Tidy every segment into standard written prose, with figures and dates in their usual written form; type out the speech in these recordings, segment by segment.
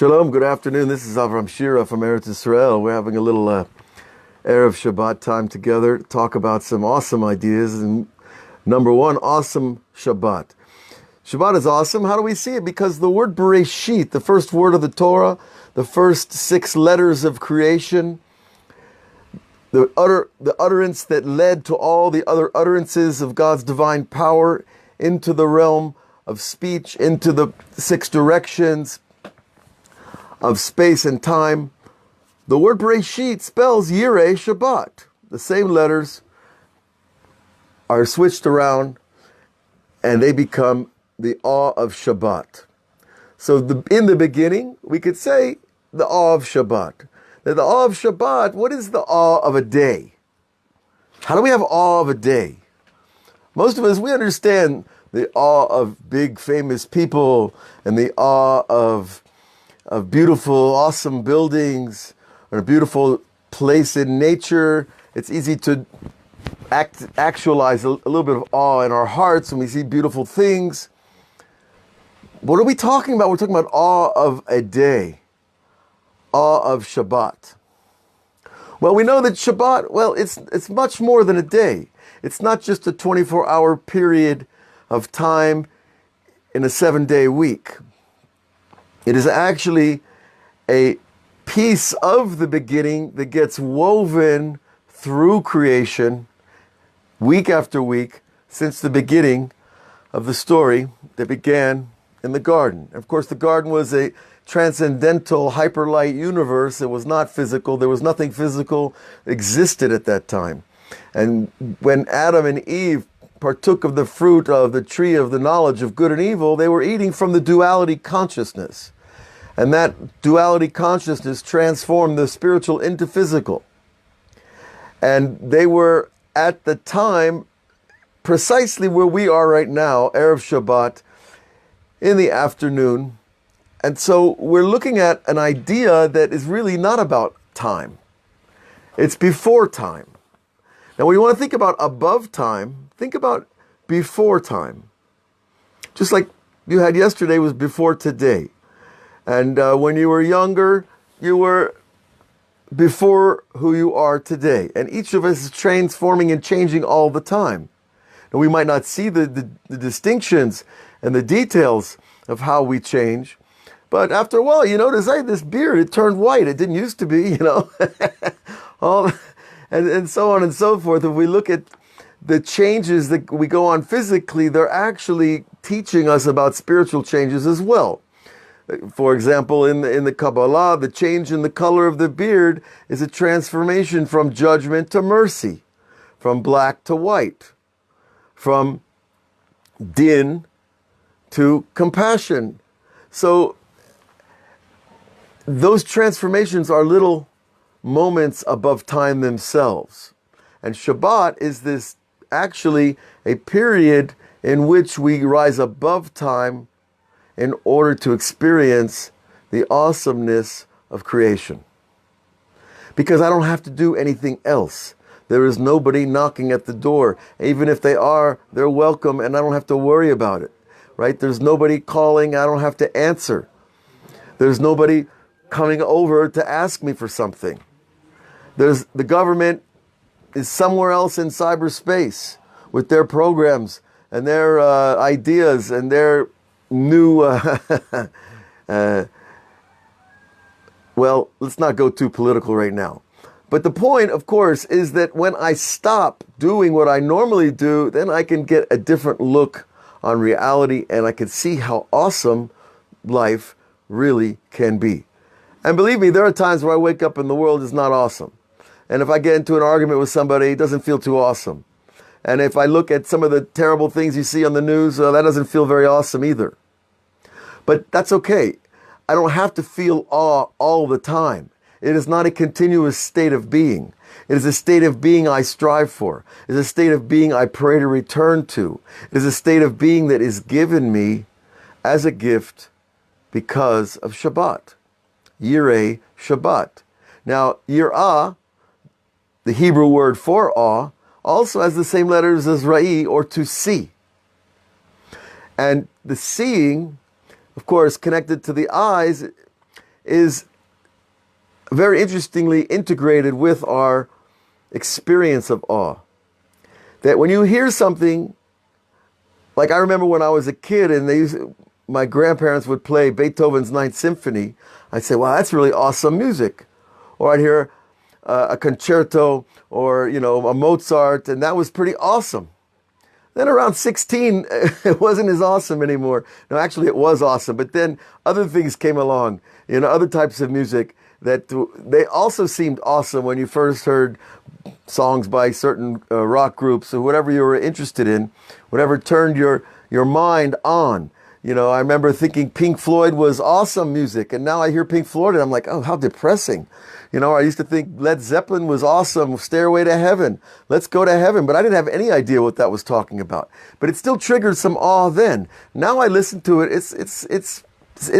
Shalom, good afternoon. This is Avraham Shira from Eretz Israel. We're having a little Erev Shabbat time together to talk about some awesome ideas. And number one, awesome Shabbat. Shabbat is awesome. How do we see it? Because the word Bereisheet, the first word of the Torah, the first 6 letters of creation, the utterance that led to all the other utterances of God's divine power into the realm of speech, into the 6 directions of space and time. The word Bereisheet spells Yirey Shabbat. The same letters are switched around and they become the awe of Shabbat. So in the beginning, we could say the awe of Shabbat. Now, the awe of Shabbat, what is the awe of a day? How do we have awe of a day? Most of us, we understand the awe of big famous people and the awe of beautiful, awesome buildings or a beautiful place in nature. It's easy to actualize a little bit of awe in our hearts when we see beautiful things. What are we talking about? We're talking about awe of a day, awe of Shabbat. Well, we know that Shabbat, well, it's much more than a day. It's not just a 24-hour period of time in a 7-day week. It is actually a piece of the beginning that gets woven through creation week after week since the beginning of the story that began in the garden. Of course, the garden was a transcendental hyperlight universe. It was not physical. There was nothing physical that existed at that time. And when Adam and Eve partook of the fruit of the tree of the knowledge of good and evil, they were eating from the duality consciousness. And that duality consciousness transformed the spiritual into physical. And they were at the time precisely where we are right now, Erev Shabbat, in the afternoon. And so we're looking at an idea that is really not about time. It's before time. Now, when you want to think about above time, think about before time. Just like you had yesterday was before today. And when you were younger, you were before who you are today. And each of us is transforming and changing all the time. And we might not see the distinctions and the details of how we change. But after a while, you notice, hey, this beard, it turned white. It didn't used to be, you know. and so on and so forth. If we look at the changes that we go on physically, they're actually teaching us about spiritual changes as well. For example, in the Kabbalah, the change in the color of the beard is a transformation from judgment to mercy, from black to white, from din to compassion. So those transformations are little moments above time themselves. And Shabbat is this actually a period in which we rise above time in order to experience the awesomeness of creation. Because I don't have to do anything else. There is nobody knocking at the door. Even if they are, they're welcome and I don't have to worry about it. Right? There's nobody calling, I don't have to answer. There's nobody coming over to ask me for something. The government is somewhere else in cyberspace with their programs and their ideas and their new, well, let's not go too political right now. But the point, of course, is that when I stop doing what I normally do, then I can get a different look on reality and I can see how awesome life really can be. And believe me, there are times where I wake up and the world is not awesome. And if I get into an argument with somebody, it doesn't feel too awesome. And if I look at some of the terrible things you see on the news, that doesn't feel very awesome either. But that's okay. I don't have to feel awe all the time. It is not a continuous state of being. It is a state of being I strive for. It is a state of being I pray to return to. It is a state of being that is given me as a gift because of Shabbat. Yirey Shabbat. Now, Yirah, the Hebrew word for awe, also has the same letters as Ra'i, or to see. And the seeing, of course, connected to the eyes, is very interestingly integrated with our experience of awe. That when you hear something, like I remember when I was a kid and my grandparents would play Beethoven's Ninth Symphony, I'd say, wow, that's really awesome music. Or I'd hear a concerto or, a Mozart, and that was pretty awesome. Then around 16, it wasn't as awesome anymore. No, actually it was awesome, but then other things came along, other types of music that they also seemed awesome when you first heard songs by certain rock groups or whatever you were interested in, whatever turned your mind on. I remember thinking Pink Floyd was awesome music, and now I hear Pink Floyd and I'm like, oh, how depressing. I used to think Led Zeppelin was awesome, Stairway to Heaven, let's go to heaven, but I didn't have any idea what that was talking about. But it still triggered some awe then. Now I listen to it, it's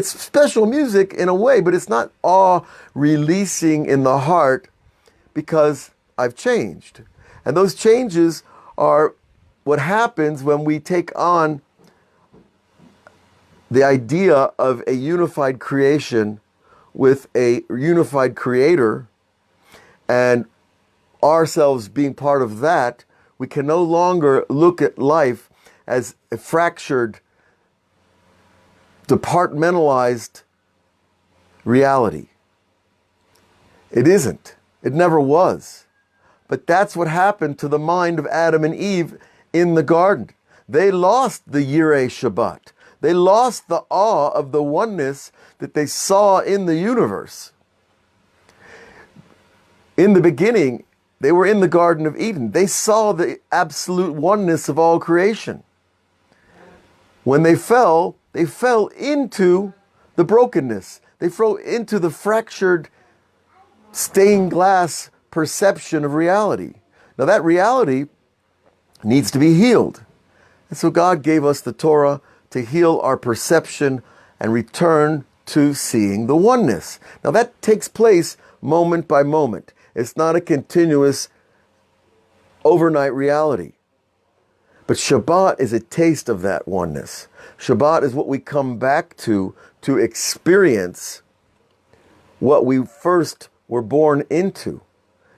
special music in a way, but it's not awe releasing in the heart because I've changed. And those changes are what happens when we take on the idea of a unified creation with a unified creator and ourselves being part of that. We can no longer look at life as a fractured, departmentalized reality. It isn't. It never was. But that's what happened to the mind of Adam and Eve in the garden. They lost the Yirey Shabbat. They lost the awe of the oneness that they saw in the universe. In the beginning, they were in the Garden of Eden. They saw the absolute oneness of all creation. When they fell into the brokenness. They fell into the fractured stained glass perception of reality. Now that reality needs to be healed. And so God gave us the Torah to heal our perception and return to seeing the oneness. Now that takes place moment by moment. It's not a continuous overnight reality. But Shabbat is a taste of that oneness. Shabbat is what we come back to experience what we first were born into,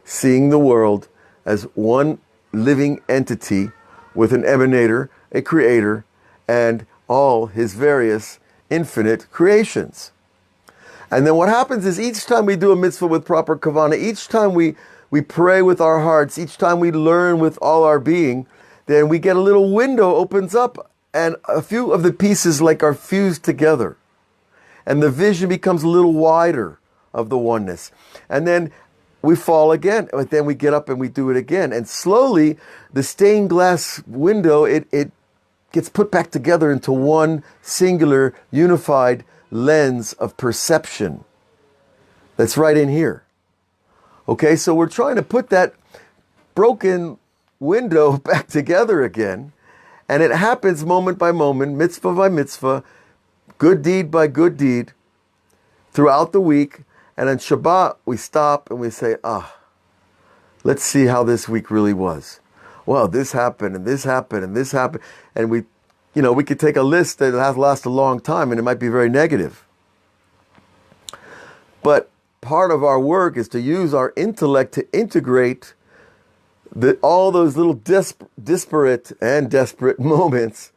seeing the world as one living entity with an emanator, a creator, and all his various infinite creations. And then what happens is each time we do a mitzvah with proper kavanah, each time we pray with our hearts, each time we learn with all our being, then we get a little window opens up and a few of the pieces like are fused together. And the vision becomes a little wider of the oneness. And then we fall again, but then we get up and we do it again. And slowly the stained glass window, it gets put back together into one singular, unified lens of perception that's right in here. Okay, so we're trying to put that broken window back together again, and it happens moment by moment, mitzvah by mitzvah, good deed by good deed, throughout the week. And on Shabbat, we stop and we say, let's see how this week really was. Well, this happened, and this happened, and this happened. And we could take a list that has lasted a long time, and it might be very negative. But part of our work is to use our intellect to integrate all those little disparate and desperate moments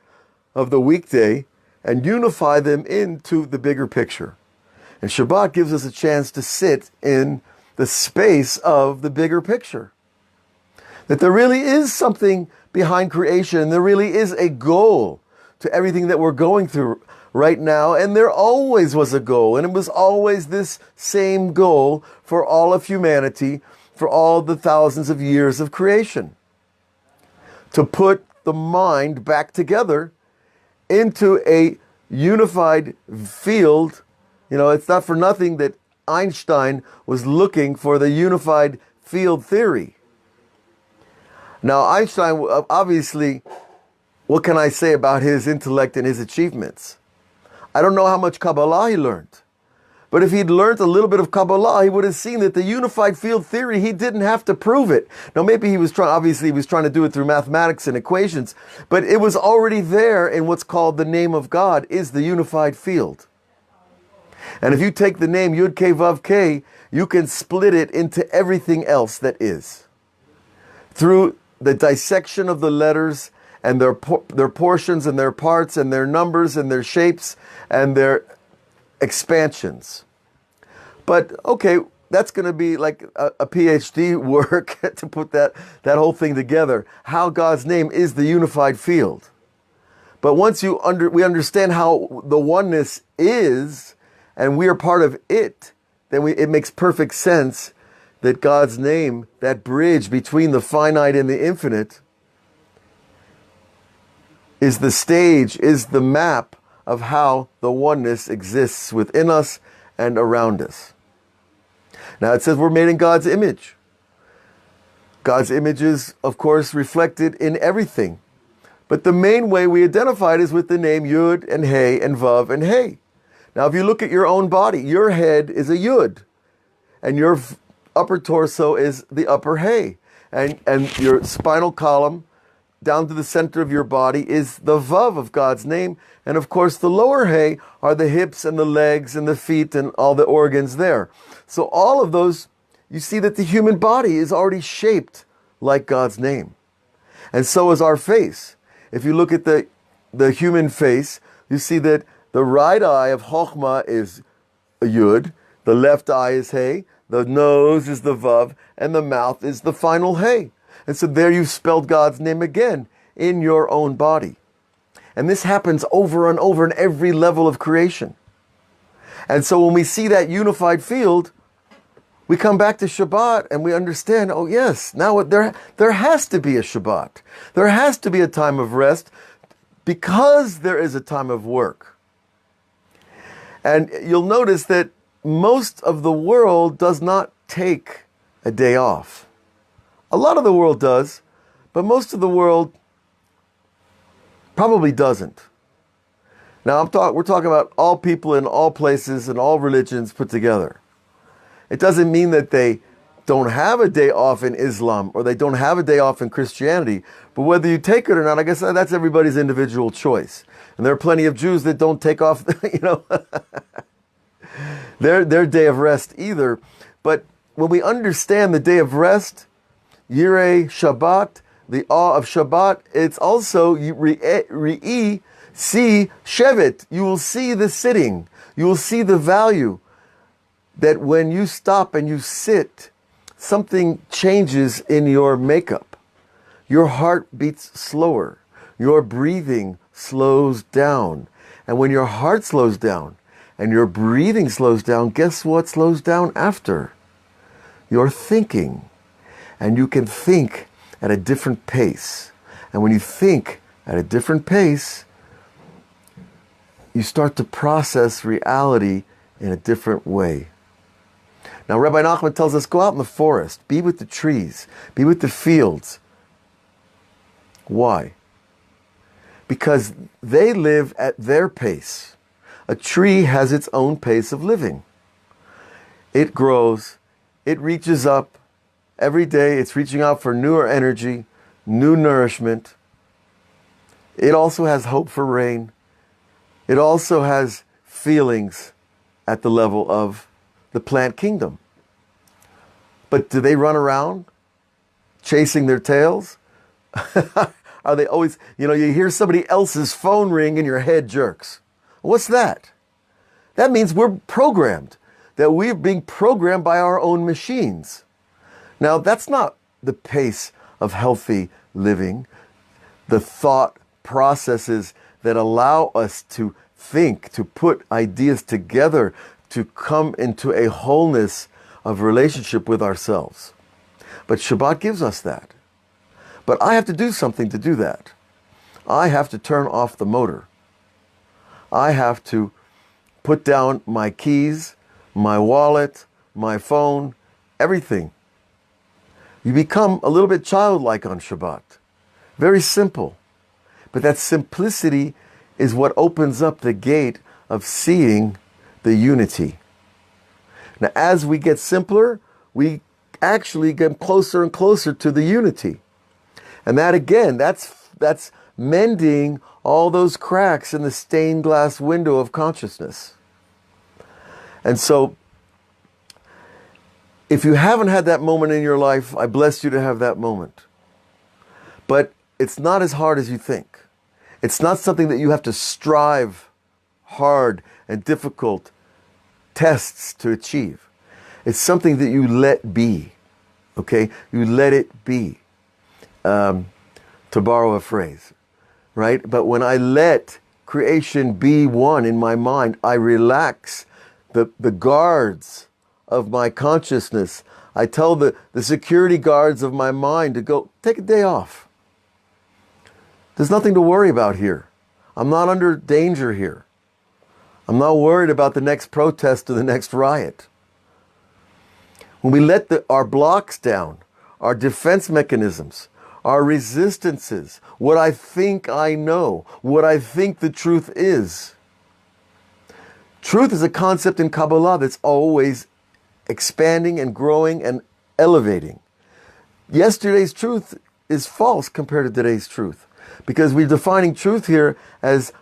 of the weekday and unify them into the bigger picture. And Shabbat gives us a chance to sit in the space of the bigger picture. That there really is something behind creation. There really is a goal to everything that we're going through right now. And there always was a goal. And it was always this same goal for all of humanity, for all the thousands of years of creation. To put the mind back together into a unified field. It's not for nothing that Einstein was looking for the unified field theory. Now, Einstein, obviously, what can I say about his intellect and his achievements? I don't know how much Kabbalah he learned. But if he'd learned a little bit of Kabbalah, he would have seen that the unified field theory, he didn't have to prove it. Now, maybe he was trying to do it through mathematics and equations, but it was already there in what's called the name of God is the unified field. And if you take the name Yud K Vav K, you can split it into everything else that is. Through the dissection of the letters and their portions and their parts and their numbers and their shapes and their expansions. But okay, that's going to be like a PhD work to put that whole thing together. How God's name is the unified field. But once we understand how the oneness is, and we are part of it, then it makes perfect sense that God's name, that bridge between the finite and the infinite, is the stage, is the map of how the oneness exists within us and around us. Now it says we're made in God's image. God's image is, of course, reflected in everything. But the main way we identify it is with the name Yud and Hey and Vav and Hey. Now if you look at your own body, your head is a Yud. And your upper torso is the upper Hey. And your spinal column down to the center of your body is the Vav of God's name. And of course, the lower Hey are the hips and the legs and the feet and all the organs there. So all of those, you see that the human body is already shaped like God's name. And so is our face. If you look at the human face, you see that the right eye of Chokhmah is a Yud, the left eye is Hey, the nose is the Vav, and the mouth is the final Hey. And so there you've spelled God's name again in your own body. And this happens over and over in every level of creation. And so when we see that unified field, we come back to Shabbat and we understand, oh yes, now there has to be a Shabbat. There has to be a time of rest because there is a time of work. And you'll notice that most of the world does not take a day off. A lot of the world does, but most of the world probably doesn't. Now we're talking about all people in all places and all religions put together. It doesn't mean that they don't have a day off in Islam or they don't have a day off in Christianity, but whether you take it or not, I guess that's everybody's individual choice. And there are plenty of Jews that don't take off, their day of rest either. But when we understand the day of rest, Yirey Shabbat, the awe of Shabbat, it's also Re'e, see Shevet. You will see the sitting. You will see the value that when you stop and you sit, something changes in your makeup. Your heart beats slower. Your breathing slows down. And when your heart slows down and your breathing slows down, guess what slows down after? Your thinking. And you can think at a different pace. And when you think at a different pace, you start to process reality in a different way. Now, Rabbi Nachman tells us, go out in the forest, be with the trees, be with the fields. Why? Because they live at their pace. A tree has its own pace of living. It grows, it reaches up. Every day it's reaching out for newer energy, new nourishment. It also has hope for rain. It also has feelings at the level of the plant kingdom. But do they run around chasing their tails? Are they always, you hear somebody else's phone ring and your head jerks. What's that? That means we're programmed, that we're being programmed by our own machines. Now, that's not the pace of healthy living. The thought processes that allow us to think, to put ideas together, to come into a wholeness of relationship with ourselves. But Shabbat gives us that. But I have to do something to do that. I have to turn off the motor. I have to put down my keys, my wallet, my phone, everything. You become a little bit childlike on Shabbat. Very simple. But that simplicity is what opens up the gate of seeing the unity. Now, as we get simpler, we actually get closer and closer to the unity. And that, again, that's mending all those cracks in the stained glass window of consciousness. And so, if you haven't had that moment in your life, I bless you to have that moment. But it's not as hard as you think. It's not something that you have to strive hard and difficult tests to achieve. It's something that you let be. Okay? You let it be. To borrow a phrase. Right? But when I let creation be one in my mind, I relax the guards of my consciousness. I tell the security guards of my mind to go, take a day off. There's nothing to worry about here. I'm not under danger here. I'm not worried about the next protest or the next riot. When we let our blocks down, our defense mechanisms, our resistances, what I think I know, what I think the truth is. Truth is a concept in Kabbalah that's always expanding and growing and elevating. Yesterday's truth is false compared to today's truth, because we're defining truth here as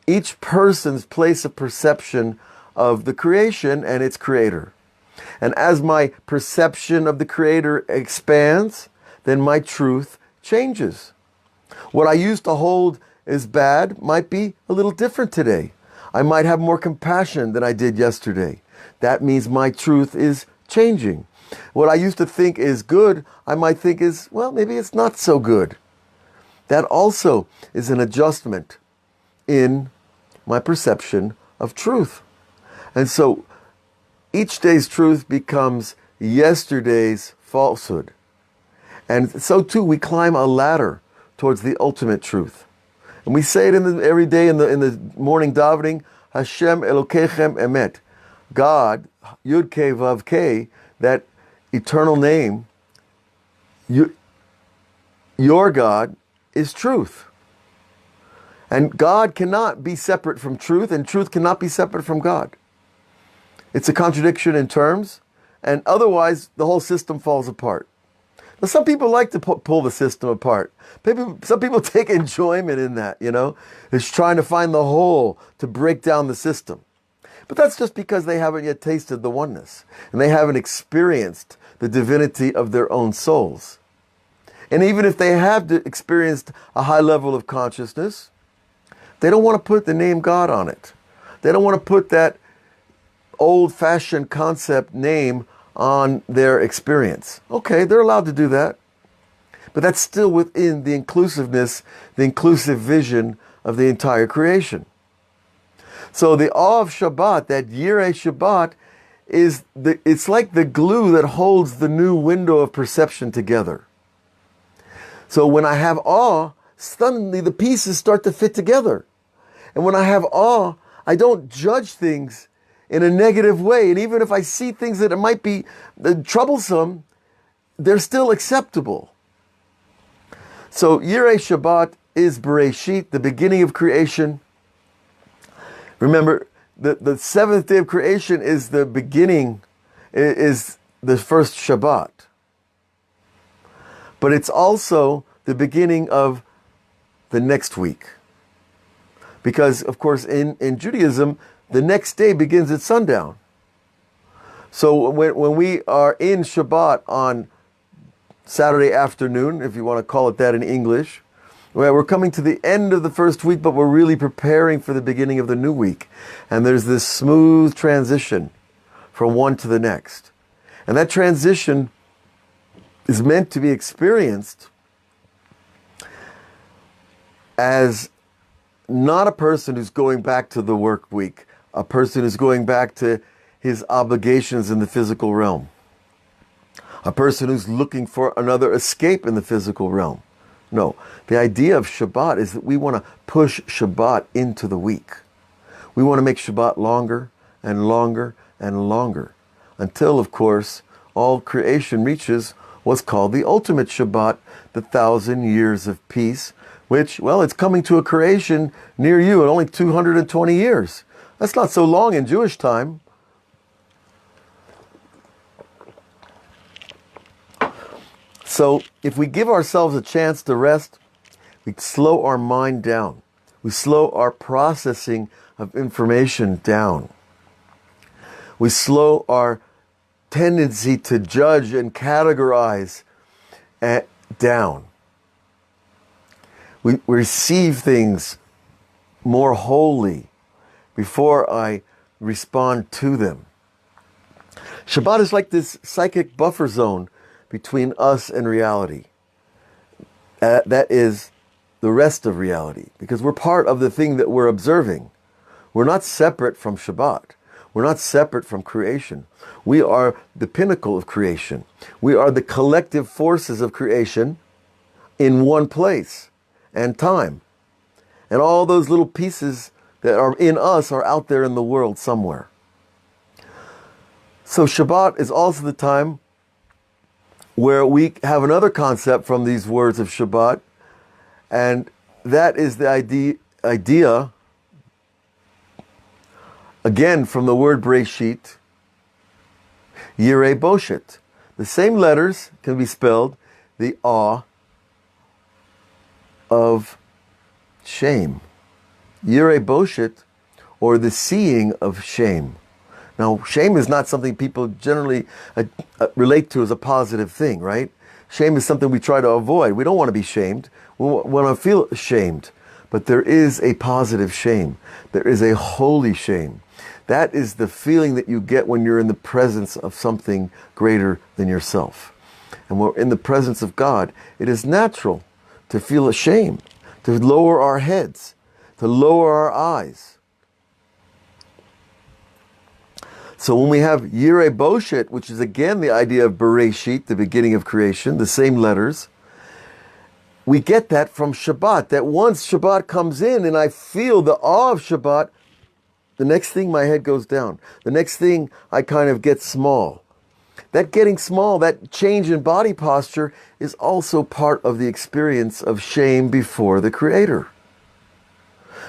each person's place of perception of the creation and its creator. And as my perception of the creator expands, then my truth changes. What I used to hold as bad might be a little different today. I might have more compassion than I did yesterday. That means my truth is changing. What I used to think is good, I might think is, well, maybe it's not so good. That also is an adjustment in my perception of truth. And so each day's truth becomes yesterday's falsehood. And so too, we climb a ladder towards the ultimate truth. And we say it every day in the morning davening, Hashem Elokechem Emet. God, Yud Kei Vav Kei, that eternal name, your God is truth. And God cannot be separate from truth, and truth cannot be separate from God. It's a contradiction in terms, and otherwise the whole system falls apart. Now, some people like to pull the system apart. Some people take enjoyment in that, It's trying to find the hole to break down the system. But that's just because they haven't yet tasted the oneness, and they haven't experienced the divinity of their own souls. And even if they have experienced a high level of consciousness, they don't want to put the name God on it. They don't want to put that old-fashioned concept name on their experience. Okay, they're allowed to do that. But that's still within the inclusiveness, the inclusive vision of the entire creation. So the awe of Shabbat, that Yirey Shabbat, it's like the glue that holds the new window of perception together. So when I have awe, suddenly the pieces start to fit together. And when I have awe, I don't judge things in a negative way. And even if I see things that it might be troublesome, they're still acceptable. So Yirey Shabbat is Bereisheet, the beginning of creation. Remember, the seventh day of creation is the beginning, is the first Shabbat. But it's also the beginning of the next week. Because, of course, in Judaism, the next day begins at sundown. So when we are in Shabbat on Saturday afternoon, if you want to call it that in English, we're coming to the end of the first week, but we're really preparing for the beginning of the new week. And there's this smooth transition from one to the next. And that transition is meant to be experienced as not a person who's going back to the work week, a person who's going back to his obligations in the physical realm, a person who's looking for another escape in the physical realm. No, the idea of Shabbat is that we want to push Shabbat into the week. We want to make Shabbat longer and longer and longer until, of course, all creation reaches what's called the ultimate Shabbat, the 1,000 years of peace, which, well, it's coming to a creation near you in only 220 years. That's not so long in Jewish time. So if we give ourselves a chance to rest, we slow our mind down. We slow our processing of information down. We slow our tendency to judge and categorize down. We receive things more wholly before I respond to them. Shabbat is like this psychic buffer zone between us and reality. That is the rest of reality, because we're part of the thing that we're observing. We're not separate from Shabbat. We're not separate from creation. We are the pinnacle of creation. We are the collective forces of creation in one place and time. And all those little pieces that are in us are out there in the world somewhere. So Shabbat is also the time where we have another concept from these words of Shabbat, and that is the idea again from the word Bereisheet, Yirey Shabbat. The same letters can be spelled the awe of shame. Yirey Shabbat, or the seeing of shame. Now, shame is not something people generally relate to as a positive thing, right? Shame is something we try to avoid. We don't want to be shamed. We want to feel ashamed. But there is a positive shame. There is a holy shame. That is the feeling that you get when you're in the presence of something greater than yourself. And when we're in the presence of God, it is natural to feel ashamed, to lower our heads, to lower our eyes. So when we have Yirey Shabbat, which is again the idea of Bereisheet, the beginning of creation, the same letters, we get that from Shabbat, that once Shabbat comes in and I feel the awe of Shabbat, the next thing my head goes down. The next thing I kind of get small. That getting small, that change in body posture is also part of the experience of shame before the Creator.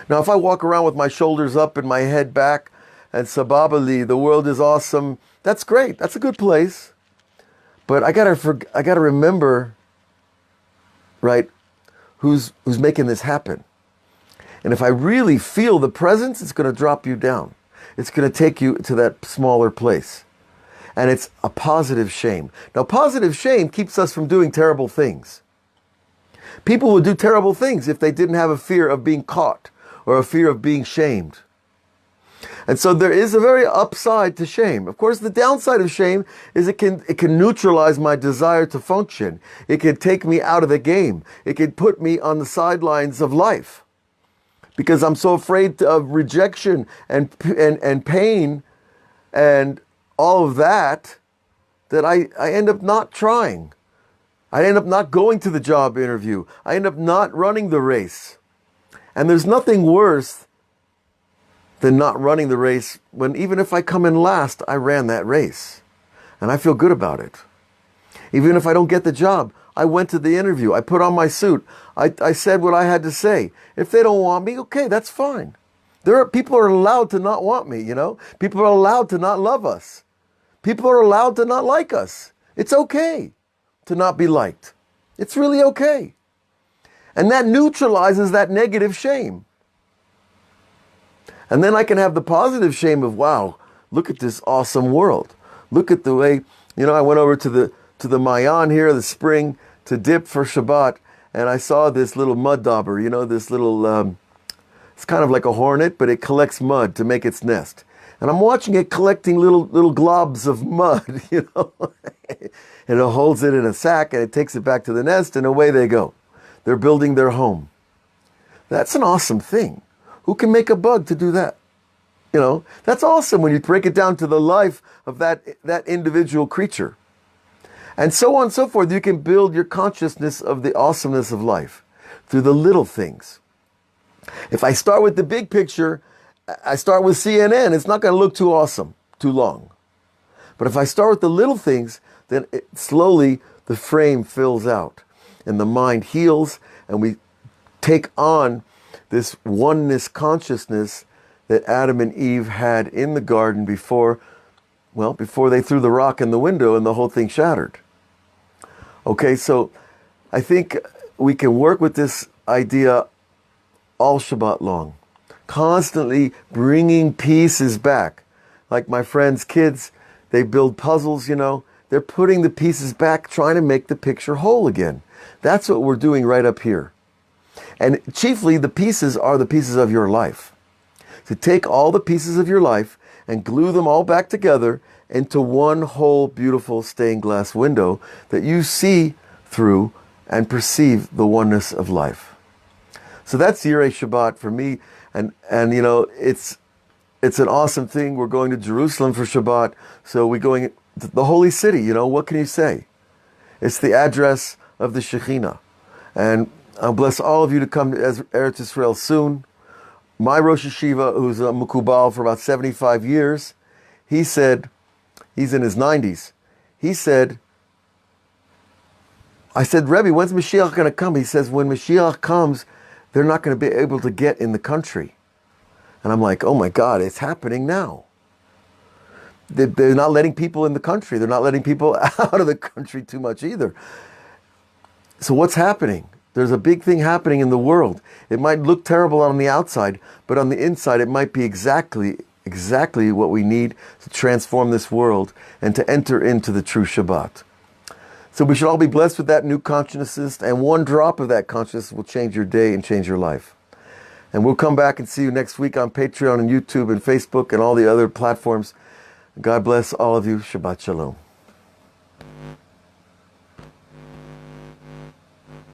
Now, if I walk around with my shoulders up and my head back, and sababali, the world is awesome, that's great. That's a good place. But I gotta remember, right, who's making this happen. And if I really feel the presence, it's going to drop you down. It's going to take you to that smaller place. And it's a positive shame. Now, positive shame keeps us from doing terrible things. People would do terrible things if they didn't have a fear of being caught or a fear of being shamed. And so there is a very upside to shame. Of course, the downside of shame is it can neutralize my desire to function. It can take me out of the game. It can put me on the sidelines of life because I'm so afraid of rejection and pain and all of that I end up not trying. I end up not going to the job interview. I end up not running the race. And there's nothing worse than not running the race when even if I come in last, I ran that race. And I feel good about it. Even if I don't get the job, I went to the interview. I put on my suit. I said what I had to say. If they don't want me, okay, that's fine. People are allowed to not want me, you know? People are allowed to not love us. People are allowed to not like us. It's okay to not be liked. It's really okay. And that neutralizes that negative shame. And then I can have the positive shame of, wow, look at this awesome world. Look at the way, I went over to the Mayan here, the spring, to dip for Shabbat, and I saw this little mud dauber, this little, it's kind of like a hornet, but it collects mud to make its nest. And I'm watching it collecting little globs of mud, and it holds it in a sack, and it takes it back to the nest, and away they go. They're building their home. That's an awesome thing. Who can make a bug to do that? That's awesome when you break it down to the life of that individual creature. And so on and so forth. You can build your consciousness of the awesomeness of life through the little things. If I start with the big picture, I start with CNN, it's not going to look too awesome, too long. But if I start with the little things, then slowly the frame fills out and the mind heals and we take on this oneness consciousness that Adam and Eve had in the garden before they threw the rock in the window and the whole thing shattered. Okay, so I think we can work with this idea all Shabbat long, constantly bringing pieces back. like my friends' kids, they build puzzles, they're putting the pieces back, trying to make the picture whole again. That's what we're doing right up here. And chiefly, the pieces are the pieces of your life. To take all the pieces of your life and glue them all back together into one whole beautiful stained glass window that you see through and perceive the oneness of life. So that's Yirey Shabbat for me. And it's an awesome thing. We're going to Jerusalem for Shabbat. So we're going to the holy city. What can you say? It's the address of the Shekhinah. And I'll bless all of you to come to Eretz Israel soon. My Rosh Yeshiva, who's a Mukubal for about 75 years, he said, he's in his 90s. He said, I said, Rebbe, when's Mashiach going to come? He says, when Mashiach comes, they're not going to be able to get in the country. And I'm like, oh my God, it's happening now. They're not letting people in the country. They're not letting people out of the country too much either. So what's happening? There's a big thing happening in the world. It might look terrible on the outside, but on the inside, it might be exactly what we need to transform this world and to enter into the true Shabbat. So we should all be blessed with that new consciousness, and one drop of that consciousness will change your day and change your life. And we'll come back and see you next week on Patreon and YouTube and Facebook and all the other platforms. God bless all of you. Shabbat Shalom.